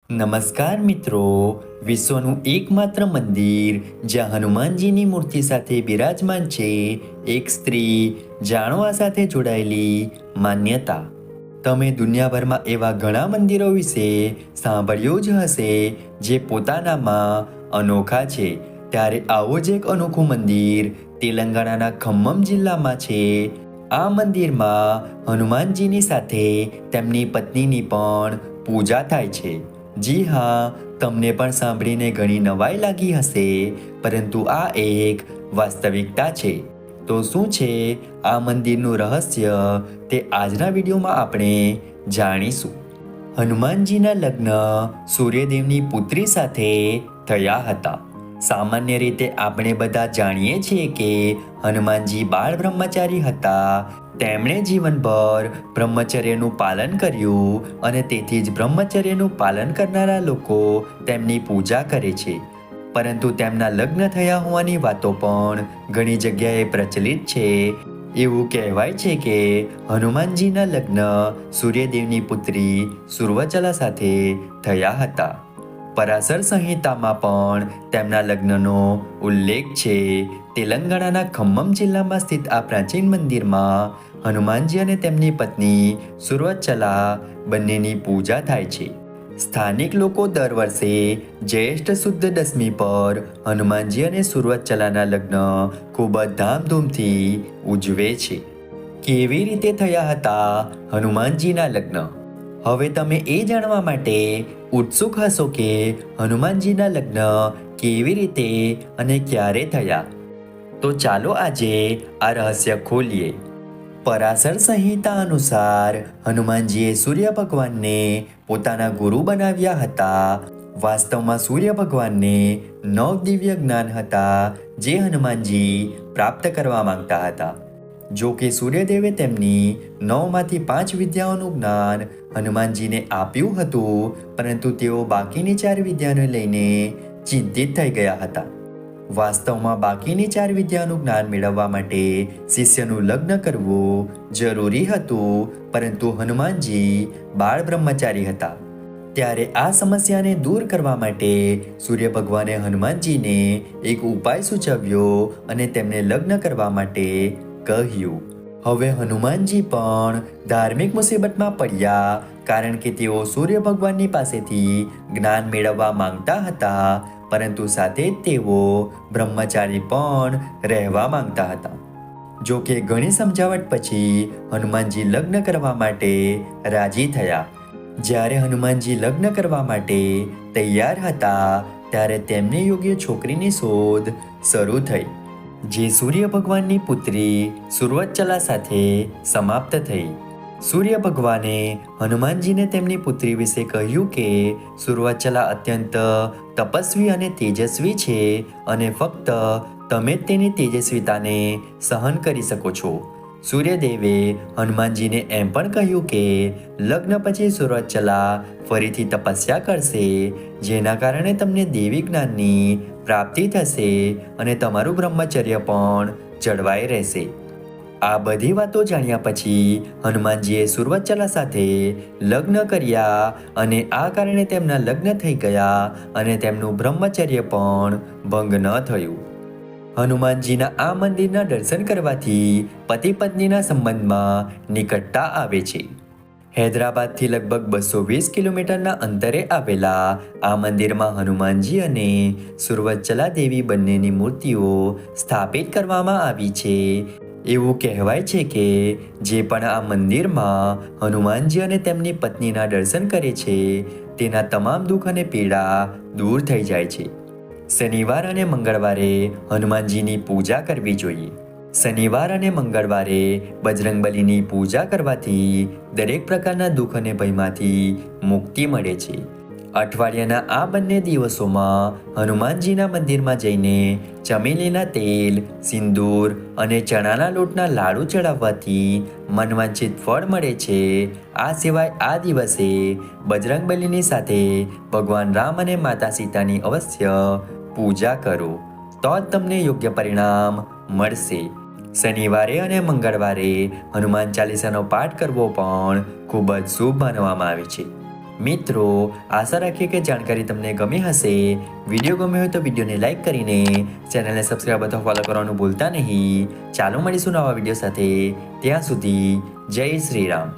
નમસ્કાર મિત્રો, વિશ્વનું એકમાત્ર મંદિર જ્યાં હનુમાનજીની મૂર્તિ સાથે બિરાજમાન છે એક સ્ત્રી, જાણો આ સાથે જોડાયેલી માન્યતા. તમે દુનિયાભરમાં એવા ઘણા મંદિરો વિશે સાંભળ્યું જ હશે જે પોતાનામાં અનોખા છે. ત્યારે આવો જ એક અનોખું મંદિર તેલંગાણાના ખમ્મમ જિલ્લામાં છે. આ મંદિરમાં હનુમાનજીની સાથે તેમની પત્નીની પણ પૂજા થાય છે. જી હા, તમને પણ સાંભળીને ઘણી નવાઈ લાગી હશે, પરંતુ આ એક વાસ્તવિકતા છે. તો શું છે આ મંદિરનું રહસ્ય તે આજના વિડીયોમાં આપણે જાણીશું. હનુમાનજીના લગ્ન સૂર્યદેવની પુત્રી સાથે થયા હતા. સામાન્ય રીતે આપણે બધા જાણીએ છીએ કે હનુમાનજી બાળ બ્રહ્મચારી હતા. તેમણે જીવનભર બ્રહ્મચર્યનું પાલન કર્યું અને તેથી જ બ્રહ્મચર્યનું પાલન કરનારા લોકો તેમની પૂજા કરે છે. પરંતુ તેમના લગ્ન થયા હોવાની વાતો પણ ઘણી જગ્યાએ પ્રચલિત છે. એવું કહેવાય છે કે હનુમાનજીના લગ્ન સૂર્યદેવની પુત્રી સુર્વચલા સાથે થયા હતા. પરાશર સંહિતામાં પણ તેમના લગ્નનો ઉલ્લેખ છે. તેલંગાણાના ખમ્મમ જિલ્લામાં સ્થિત આ પ્રાચીન મંદિરમાં હનુમાનજી અને તેમની પત્ની સુર્વચલા બંનેની પૂજા થાય છે. સ્થાનિક લોકો દર વર્ષે જ્યેષ્ઠ સુદ દસમી પર હનુમાનજી અને સુર્વચલાના લગ્ન ખૂબ જ ધામધૂમથી ઉજવે છે. કેવી રીતે થયા હતા હનુમાનજીના લગ્ન? હવે તમે એ જાણવા માટે ઉત્સુક હશો કે હનુમાનજીના લગ્ન કેવી રીતે અને ક્યારે થયા. તો ચાલો આજે આ રહસ્ય ખોલીએ. પરાશર સંહિતા અનુસાર હનુમાનજીએ સૂર્ય ભગવાનને પોતાના ગુરુ બનાવ્યા હતા. વાસ્તવમાં સૂર્ય ભગવાનને 9 દિવ્ય જ્ઞાન હતા જે હનુમાનજી પ્રાપ્ત કરવા માંગતા હતા. જો કે સૂર્યદેવે તેમની 9માંથી 5 વિદ્યાઓનું જ્ઞાન હનુમાનજીને આપ્યું હતું, પરંતુ તેઓ બાકીની 4 વિદ્યાને લઈને ચિંતિત થઈ ગયા હતા. વાસ્તવમાં બાકીની 4 વિદ્યાનું જ્ઞાન મેળવવા માટે શિષ્યનું લગ્ન કરવું જરૂરી હતું, પરંતુ હનુમાનજી બાળ બ્રહ્મચારી હતા. ત્યારે આ સમસ્યાને દૂર કરવા માટે સૂર્ય ભગવાને હનુમાનજીને એક ઉપાય સૂચવ્યો અને તેમને લગ્ન કરવા માટે કહ્યું. હવે હનુમાનજી પણ ધાર્મિક મુસીબતમાં પડ્યા, કારણ કે તેઓ સૂર્ય ભગવાનની પાસેથી જ્ઞાન મેળવવા માંગતા હતા, પરંતુ સાથે જ તેઓ બ્રહ્મચારી પણ રહેવા માંગતા હતા. જો કે ઘણી સમજાવટ પછી હનુમાનજી લગ્ન કરવા માટે રાજી થયા. જ્યારે હનુમાનજી લગ્ન કરવા માટે તૈયાર હતા, ત્યારે તેમને યોગ્ય છોકરીની શોધ શરૂ થઈ, જે સૂર્ય ભગવાનની પુત્રી સુર્વચલા સાથે સમાપ્ત થઈ. સૂર્ય ભગવાને હનુમાનજીને તેમની પુત્રી વિશે કહ્યું કે સુર્વચલા અત્યંત તપસ્વી અને તેજસ્વી છે અને ફક્ત તમે જ તેની તેજસ્વીતાને સહન કરી શકો છો. સૂર્યદેવે હનુમાનજીને એમ પણ કહ્યું કે લગ્ન પછી સુર્વચલા ફરીથી તપસ્યા કરશે, જેના કારણે તમને દેવી જ્ઞાનની પ્રાપ્તિ થશે અને તમારું બ્રહ્મચર્ય પણ જળવાઈ રહેશે. આ બધી વાતો જાણ્યા પછી હનુમાનજીએ સુર્વચલા સાથે લગ્ન કર્યા અને આ કારણે તેમના લગ્ન થઈ ગયા અને તેમનું બ્રહ્મચર્ય પણ ભંગ ન થયું. હનુમાનજીના આ મંદિરના દર્શન કરવાથી પતિ પત્નીના સંબંધમાં નિકટતા આવે છે. હૈદરાબાદથી લગભગ 220 કિલોમીટરના અંતરે આવેલા આ મંદિરમાં હનુમાનજી અને સુર્વચલા દેવી બંનેની મૂર્તિઓ સ્થાપિત કરવામાં આવી છે. એવું કહેવાય છે કે જે પણ આ મંદિરમાં હનુમાનજી અને તેમની પત્નીના દર્શન કરે છે, તેના તમામ દુઃખ અને પીડા દૂર થઈ જાય છે. શનિવાર અને મંગળવારે હનુમાનજીની પૂજા કરવી જોઈએ. શનિવાર અને મંગળવારે બજરંગબલીની પૂજા કરવાથી દરેક પ્રકારના દુઃખ અને ભયમાંથી મુક્તિ મળે છે. અઠવાડિયાના આ બંને દિવસોમાં હનુમાનજીના મંદિરમાં જઈને ચમેલીના તેલ, સિંદૂર અને ચણાના લોટના લાડુ ચડાવવાથી મનવાંછિત ફળ મળે છે. આ સિવાય આ દિવસે બજરંગબલીની સાથે ભગવાન રામ અને માતા સીતાની અવશ્ય પૂજા કરો, તો જ તમને યોગ્ય પરિણામ મળશે. શનિવારે અને મંગળવારે હનુમાન ચાલીસાનો પાઠ કરવો પણ ખૂબ જ શુભ માનવામાં આવે છે. મિત્રો, આશા રાખીએ કે જાણકારી તમને ગમી હશે. વિડીયો ગમ્યો હોય તો વિડીયોને લાઈક કરીને ચેનલને સબસ્ક્રાઈબ અથવા ફોલો કરવાનું ભૂલતા નહીં. ચાલો મળીશું નવા વિડીયો સાથે. ત્યાં સુધી જય શ્રી રામ.